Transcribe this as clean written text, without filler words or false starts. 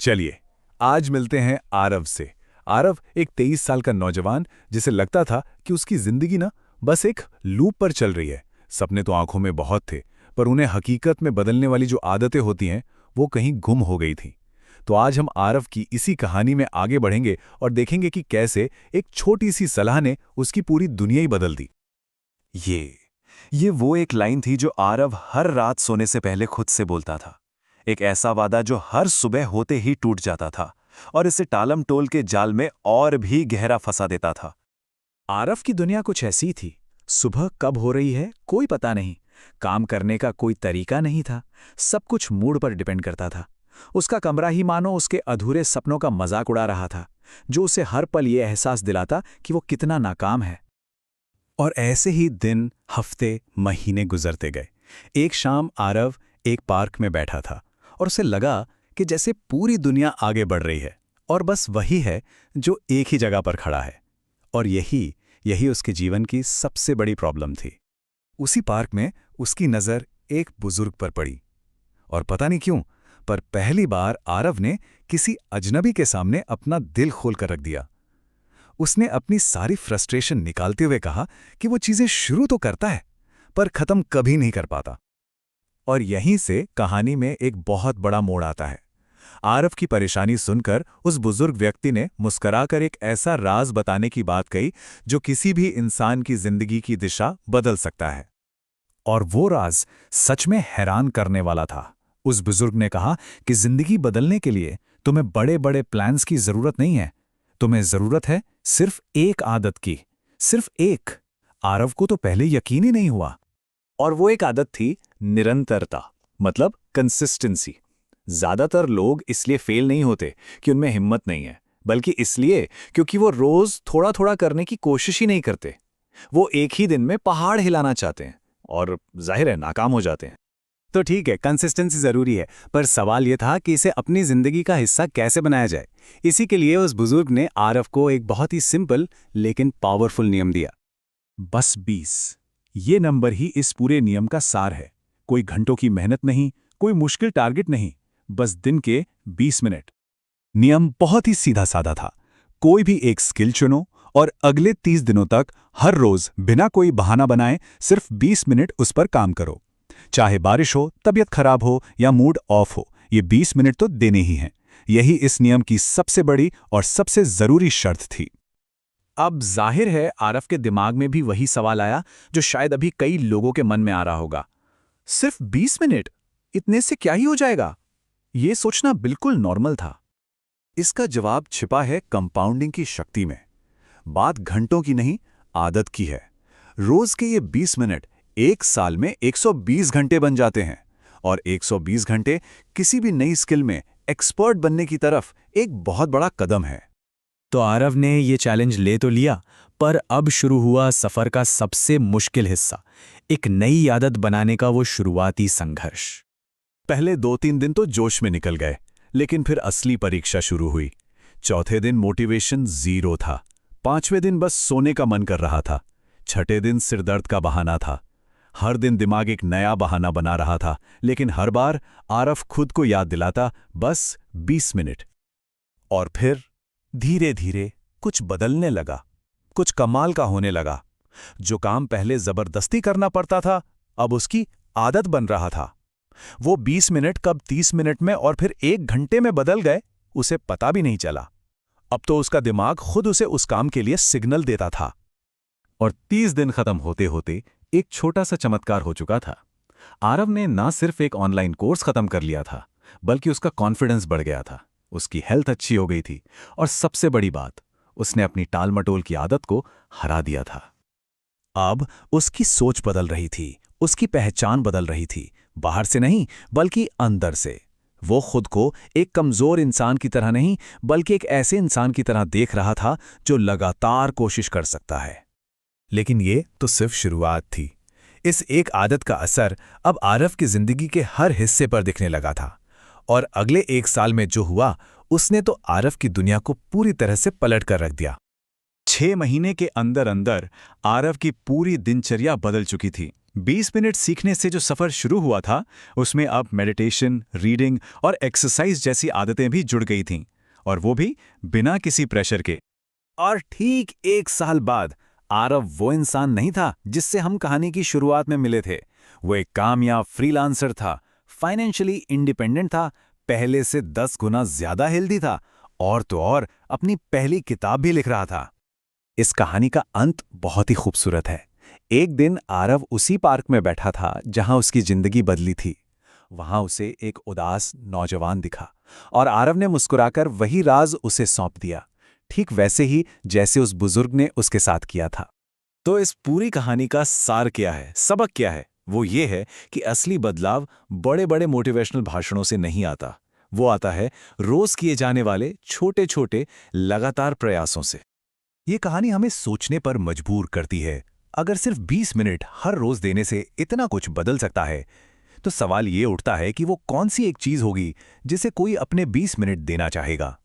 चलिए आज मिलते हैं आरव से। आरव एक 23 साल का नौजवान जिसे लगता था कि उसकी जिंदगी ना बस एक लूप पर चल रही है। सपने तो आंखों में बहुत थे, पर उन्हें हकीकत में बदलने वाली जो आदतें होती हैं वो कहीं गुम हो गई थी। तो आज हम आरव की इसी कहानी में आगे बढ़ेंगे और देखेंगे कि कैसे एक छोटी सी सलाह ने उसकी पूरी दुनिया ही बदल दी। ये वो एक लाइन थी जो आरव हर रात सोने से पहले खुद से बोलता था। एक ऐसा वादा जो हर सुबह होते ही टूट जाता था और इसे टालम टोल के जाल में और भी गहरा फंसा देता था। आरव की दुनिया कुछ ऐसी थी। सुबह कब हो रही है कोई पता नहीं, काम करने का कोई तरीका नहीं था, सब कुछ मूड पर डिपेंड करता था। उसका कमरा ही मानो उसके अधूरे सपनों का मजाक उड़ा रहा था, जो उसे हर पल ये एहसास दिलाता कि वो कितना नाकाम है। और ऐसे ही दिन, हफ्ते, महीने गुजरते गए। एक शाम आरव एक पार्क में बैठा था और उसे लगा कि जैसे पूरी दुनिया आगे बढ़ रही है और बस वही है जो एक ही जगह पर खड़ा है। और यही यही उसके जीवन की सबसे बड़ी प्रॉब्लम थी। उसी पार्क में उसकी नज़र एक बुजुर्ग पर पड़ी और पता नहीं क्यों, पर पहली बार आरव ने किसी अजनबी के सामने अपना दिल खोलकर रख दिया। उसने अपनी सारी फ्रस्ट्रेशन निकालते हुए कहा कि वो चीज़ें शुरू तो करता है पर ख़त्म कभी नहीं कर पाता। और यहीं से कहानी में एक बहुत बड़ा मोड़ आता है। आरव की परेशानी सुनकर उस बुजुर्ग व्यक्ति ने मुस्कुराकर एक ऐसा राज बताने की बात कही जो किसी भी इंसान की जिंदगी की दिशा बदल सकता है। और वो राज सच में हैरान करने वाला था। उस बुजुर्ग ने कहा कि जिंदगी बदलने के लिए तुम्हें बड़े बड़े प्लान्स की जरूरत नहीं है, तुम्हें जरूरत है सिर्फ एक आदत की, सिर्फ एक। आरव को तो पहले यकीन ही नहीं हुआ। और वो एक आदत थी निरंतरता, मतलब कंसिस्टेंसी। ज्यादातर लोग इसलिए फेल नहीं होते कि उनमें हिम्मत नहीं है, बल्कि इसलिए क्योंकि वो रोज थोड़ा थोड़ा करने की कोशिश ही नहीं करते। वो एक ही दिन में पहाड़ हिलाना चाहते हैं और जाहिर है नाकाम हो जाते हैं। तो ठीक है, कंसिस्टेंसी जरूरी है, पर सवाल यह था कि इसे अपनी जिंदगी का हिस्सा कैसे बनाया जाए। इसी के लिए उस बुजुर्ग ने आरव को एक बहुत ही सिंपल लेकिन पावरफुल नियम दिया। बस 20, ये नंबर ही इस पूरे नियम का सार है। कोई घंटों की मेहनत नहीं, कोई मुश्किल टारगेट नहीं, बस दिन के 20 मिनट। नियम बहुत ही सीधा साधा था। कोई भी एक स्किल चुनो और अगले 30 दिनों तक हर रोज बिना कोई बहाना बनाए सिर्फ 20 मिनट उस पर काम करो। चाहे बारिश हो, तबीयत खराब हो या मूड ऑफ हो, ये 20 मिनट तो देने ही हैं। यही इस नियम की सबसे बड़ी और सबसे जरूरी शर्त थी। अब जाहिर है आरव के दिमाग में भी वही सवाल आया जो शायद अभी कई लोगों के मन में आ रहा होगा। सिर्फ 20 मिनट, इतने से क्या ही हो जाएगा? ये सोचना बिल्कुल नॉर्मल था। इसका जवाब छिपा है कंपाउंडिंग की शक्ति में। बात घंटों की नहीं, आदत की है। रोज के ये 20 मिनट एक साल में 120 घंटे बन जाते हैं, और 120 घंटे किसी भी नई स्किल में एक्सपर्ट बनने की तरफ एक बहुत बड़ा कदम है। तो आरव ने ये चैलेंज ले तो लिया, पर अब शुरू हुआ सफर का सबसे मुश्किल हिस्सा, एक नई आदत बनाने का वो शुरुआती संघर्ष। पहले 2-3 दिन तो जोश में निकल गए, लेकिन फिर असली परीक्षा शुरू हुई। चौथे दिन मोटिवेशन 0 था, 5वें दिन बस सोने का मन कर रहा था, 6ठे दिन सिरदर्द का बहाना था। हर दिन दिमाग एक नया बहाना बना रहा था, लेकिन हर बार आरव खुद को याद दिलाता, बस 20 मिनट। और फिर धीरे धीरे कुछ बदलने लगा, कुछ कमाल का होने लगा। जो काम पहले जबरदस्ती करना पड़ता था, अब उसकी आदत बन रहा था। वो 20 मिनट कब 30 मिनट में और फिर 1 घंटे में बदल गए, उसे पता भी नहीं चला। अब तो उसका दिमाग खुद उसे उस काम के लिए सिग्नल देता था। और 30 दिन खत्म होते होते एक छोटा सा चमत्कार हो चुका था। आरव ने ना सिर्फ एक ऑनलाइन कोर्स खत्म कर लिया था, बल्कि उसका कॉन्फिडेंस बढ़ गया था, उसकी हेल्थ अच्छी हो गई थी, और सबसे बड़ी बात, उसने अपनी टाल-मटोल की आदत को हरा दिया था। अब उसकी सोच बदल रही थी, उसकी पहचान बदल रही थी, बाहर से नहीं बल्कि अंदर से। वो खुद को एक कमजोर इंसान की तरह नहीं, बल्कि एक ऐसे इंसान की तरह देख रहा था जो लगातार कोशिश कर सकता है। लेकिन ये तो सिर्फ शुरुआत थी। इस एक आदत का असर अब आरव की जिंदगी के हर हिस्से पर दिखने लगा था, और अगले 1 साल में जो हुआ, उसने तो आरव की दुनिया को पूरी तरह से पलट कर रख दिया। 6 महीने के अंदर अंदर आरव की पूरी दिनचर्या बदल चुकी थी। 20 मिनट सीखने से जो सफ़र शुरू हुआ था, उसमें अब मेडिटेशन, रीडिंग और एक्सरसाइज जैसी आदतें भी जुड़ गई थीं, और वो भी बिना किसी प्रेशर के। और ठीक 1 साल बाद आरव वो इंसान नहीं था जिससे हम कहानी की शुरुआत में मिले थे। वो एक कामयाब फ्रीलांसर था, फाइनेंशियली इंडिपेंडेंट था, पहले से 10 गुना ज्यादा हेल्दी था, और तो और अपनी पहली किताब भी लिख रहा था। इस कहानी का अंत बहुत ही खूबसूरत है। एक दिन आरव उसी पार्क में बैठा था जहां उसकी जिंदगी बदली थी। वहां उसे एक उदास नौजवान दिखा और आरव ने मुस्कुराकर वही राज उसे सौंप दिया, ठीक वैसे ही जैसे उस बुजुर्ग ने उसके साथ किया था। तो इस पूरी कहानी का सार क्या है, सबक क्या है? वो ये है कि असली बदलाव बड़े बड़े मोटिवेशनल भाषणों से नहीं आता, वो आता है रोज किए जाने वाले छोटे छोटे लगातार प्रयासों से। ये कहानी हमें सोचने पर मजबूर करती है। अगर सिर्फ 20 मिनट हर रोज देने से इतना कुछ बदल सकता है, तो सवाल ये उठता है कि वो कौन सी एक चीज होगी जिसे कोई अपने 20 मिनट देना चाहेगा।